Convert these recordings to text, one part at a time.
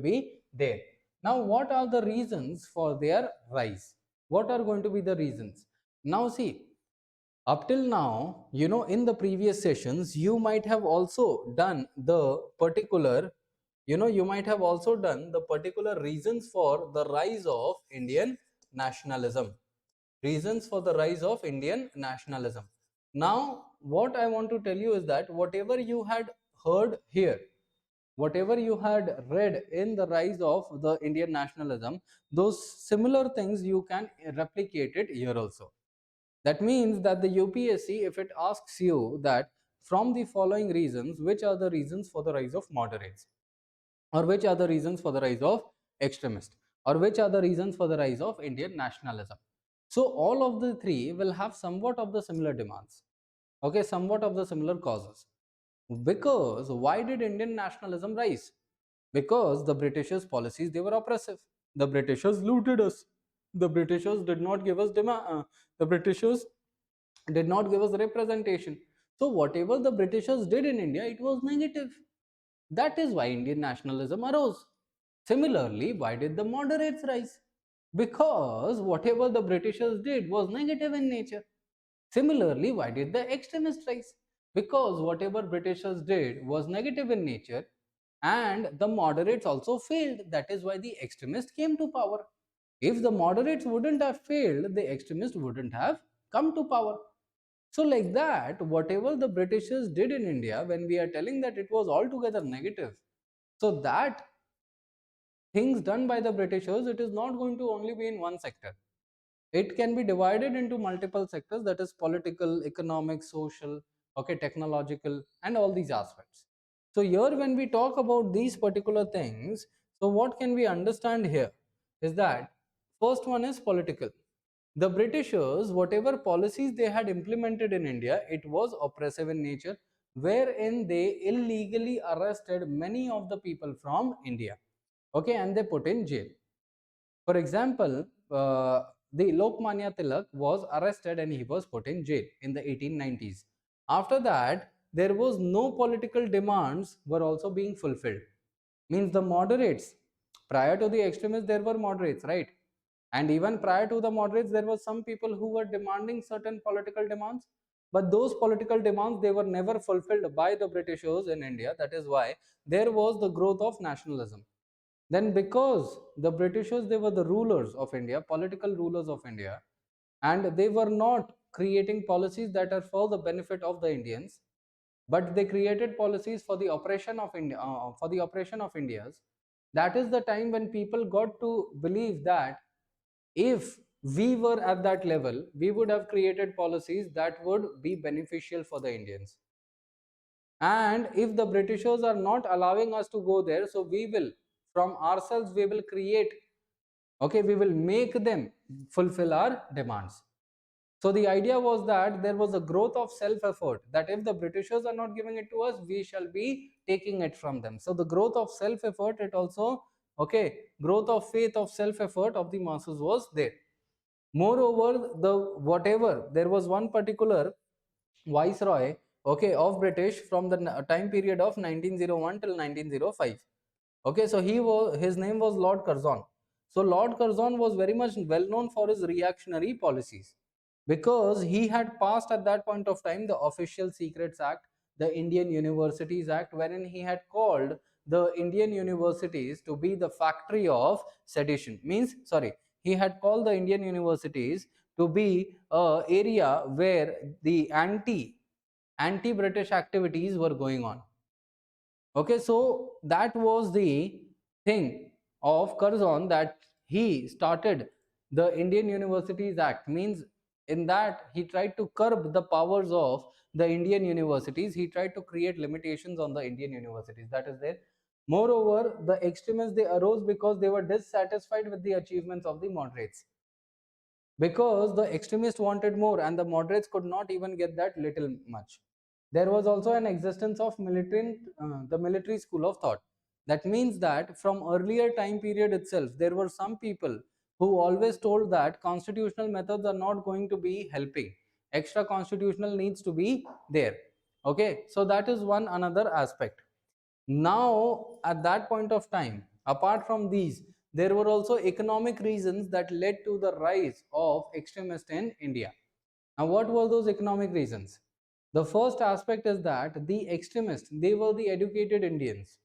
be there. Now, what are the reasons for their rise? What are going to be the reasons? Now, see, up till now, in the previous sessions, you might have also done the particular, you might have also done the particular reasons for the rise of Indian nationalism. Reasons for the rise of Indian nationalism. Now, what I want to tell you is that whatever you had heard here, whatever you had read in the rise of the Indian nationalism, those similar things you can replicate it here also. That means that the UPSC, if it asks you that from the following reasons, which are the reasons for the rise of moderates, or which are the reasons for the rise of extremists, or which are the reasons for the rise of Indian nationalism. So all of the three will have somewhat of the similar demands, okay, somewhat of the similar causes. Because why did Indian nationalism rise? Because the Britishers' policies, they were oppressive. The Britishers looted us. The Britishers did not give us the Britishers did not give us representation. So whatever the Britishers did in India, it was negative. That is why Indian nationalism arose. Similarly, why did the moderates rise? Because whatever the Britishers did was negative in nature. Similarly, why did the extremists rise? Because whatever Britishers did was negative in nature, and the moderates also failed. That is why the extremists came to power. If the moderates wouldn't have failed, the extremists wouldn't have come to power. So like that, whatever the Britishers did in India, when we are telling that it was altogether negative, so that things done by the Britishers, it is not going to only be in one sector. It can be divided into multiple sectors, that is political, economic, social, okay, technological, and all these aspects. So here when we talk about these particular things, so what can we understand here is that first one is political. The Britishers, whatever policies they had implemented in India, it was oppressive in nature, wherein they illegally arrested many of the people from India, okay, and they put in jail. For example, the Lokmanya Tilak was arrested and he was put in jail in the 1890s. After that, there was no political demands were also being fulfilled. Means the moderates, prior to the extremists, there were moderates, right? And even prior to the moderates, there were some people who were demanding certain political demands. But those political demands, they were never fulfilled by the Britishers in India. That is why there was the growth of nationalism. Then because the Britishers, they were the rulers of India, political rulers of India, and they were not creating policies that are for the benefit of the Indians, but they created policies for the oppression of India, Indians. That is the time when people got to believe that if we were at that level, we would have created policies that would be beneficial for the Indians. And if the Britishers are not allowing us to go there, so we will, from ourselves, we will create, okay, we will make them fulfill our demands. So the idea was that there was a growth of self-effort, that if the Britishers are not giving it to us, we shall be taking it from them. So the growth of self-effort, it also, okay, growth of faith of self-effort of the masses was there. Moreover, the whatever, there was one particular viceroy, okay, of British from the time period of 1901 till 1905. Okay, so his name was Lord Curzon. So Lord Curzon was very much well known for his reactionary policies, because he had passed at that point of time the Official Secrets Act, the Indian Universities Act, wherein he had called the Indian universities to be the factory of sedition. Means, sorry, he had called the Indian universities to be a area where the anti-British activities were going on. Okay, so that was the thing of Curzon, that he started the Indian Universities Act. Means in that he tried to curb the powers of the Indian universities. He tried to create limitations on the Indian universities. That is there. Moreover, the extremists, they arose because they were dissatisfied with the achievements of the moderates, because the extremists wanted more and the moderates could not even get that little much. There was also an existence of the military school of thought. That means that from earlier time period itself, there were some people who always told that constitutional methods are not going to be helping. Extra constitutional needs to be there. Okay, so that is one another aspect. Now, at that point of time, Apart from these, there were also economic reasons that led to the rise of extremists in India. Now, what were those economic reasons? The first aspect is that the extremists, they were the educated Indians.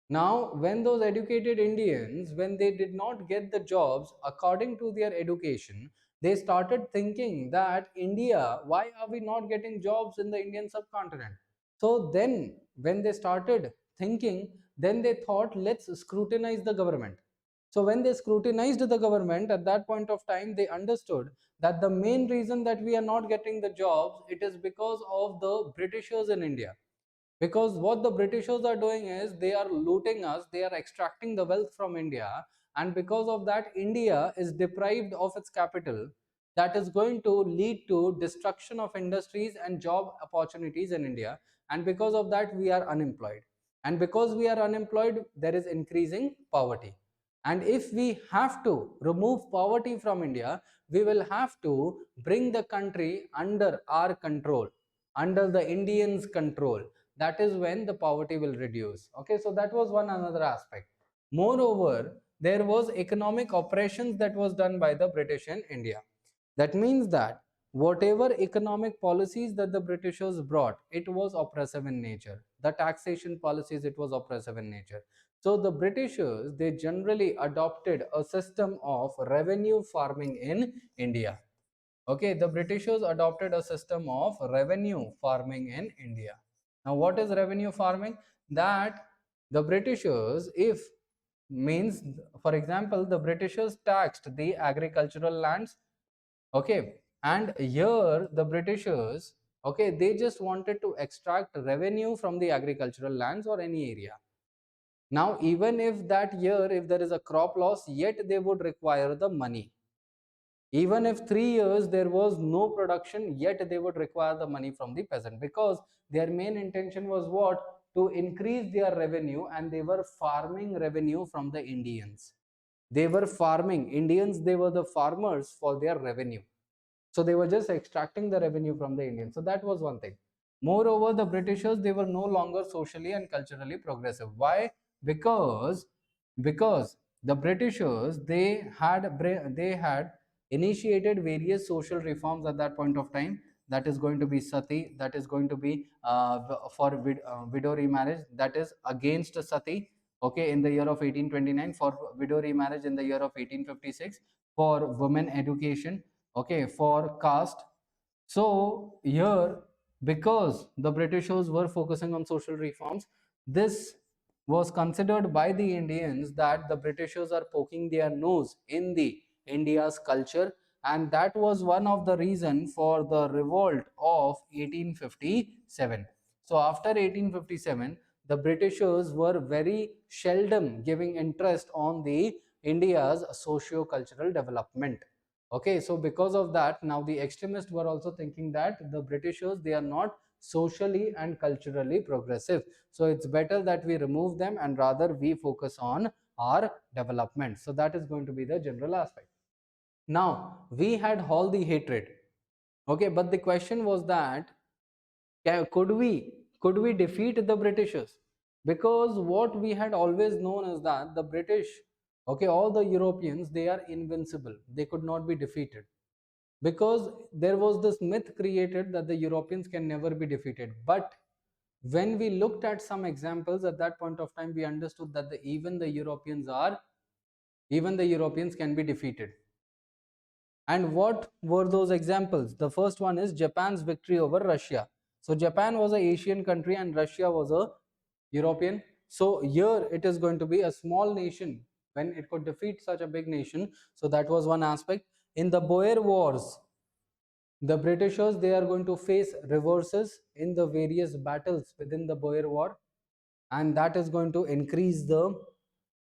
Now, when those educated Indians, when they did not get the jobs according to their education, they started thinking that India, why are we not getting jobs in the Indian subcontinent? So then, when they started thinking, then they thought, let's scrutinize the government. So when they scrutinized the government, at that point of time, they understood that the main reason that we are not getting the jobs, it is because of the Britishers in India. Because what the Britishers are doing is they are looting us, they are extracting the wealth from India, and because of that India is deprived of its capital. That is going to lead to destruction of industries and job opportunities in India, and because of that we are unemployed, and because we are unemployed there is increasing poverty. And if we have to remove poverty from India, we will have to bring the country under our control, under the Indians control. That is when the poverty will reduce. Okay, so that was one another aspect. Moreover, there was economic operations that was done by the British in India. That means that whatever economic policies that the Britishers brought, it was oppressive in nature. The taxation policies, it was oppressive in nature. So the Britishers, they generally adopted a system of revenue farming in India. Okay, the Britishers adopted a system of revenue farming in India. Now, what is revenue farming? That the Britishers, if means, for example, the Britishers taxed the agricultural lands. Okay, and here the Britishers, okay, they just wanted to extract revenue from the agricultural lands or any area. Now, even if that year, if there is a crop loss, yet they would require the money. Even if 3 years there was no production, yet they would require the money from the peasant, because their main intention was what? To increase their revenue, and they were farming revenue from the Indians. They were farming. Indians, they were the farmers for their revenue. So they were just extracting the revenue from the Indians. So that was one thing. Moreover, the Britishers, they were no longer socially and culturally progressive. Why? Because because the Britishers, they had initiated various social reforms at that point of time. That is going to be sati, that is going to be for widow remarriage, that is against sati, okay, in the year of 1829, for widow remarriage in the year of 1856, for women education, okay, for caste. So here, because the Britishers were focusing on social reforms, this was considered by the Indians that the Britishers are poking their nose in the India's culture, and that was one of the reason for the revolt of 1857. So after 1857, the Britishers were very seldom giving interest on the India's socio-cultural development. Okay, so because of that, now the extremists were also thinking that the Britishers, they are not socially and culturally progressive. So it's better that we remove them and rather we focus on our development. So that is going to be the general aspect. Now, we had all the hatred. Okay, but the question was that could we defeat the Britishers? Because what we had always known is that the British, okay, all the Europeans, they are invincible. They could not be defeated, because there was this myth created that the Europeans can never be defeated. But when we looked at some examples at that point of time, we understood that even the Europeans can be defeated. And what were those examples? The first one is Japan's victory over Russia. So Japan was an Asian country and Russia was a European. So here it is going to be a small nation when it could defeat such a big nation. So that was one aspect. In the Boer Wars, the Britishers, they are going to face reverses in the various battles within the Boer War, and that is going to increase the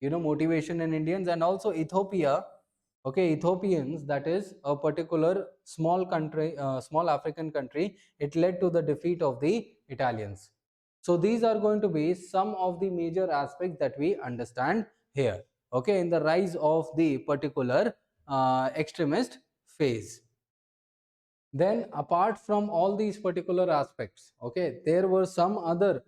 motivation in Indians. And also Ethiopia, okay, Ethiopians, that is a particular small country, small African country, it led to the defeat of the Italians. So these are going to be some of the major aspects that we understand here, okay, in the rise of the particular extremist phase. Then apart from all these particular aspects, okay, there were some other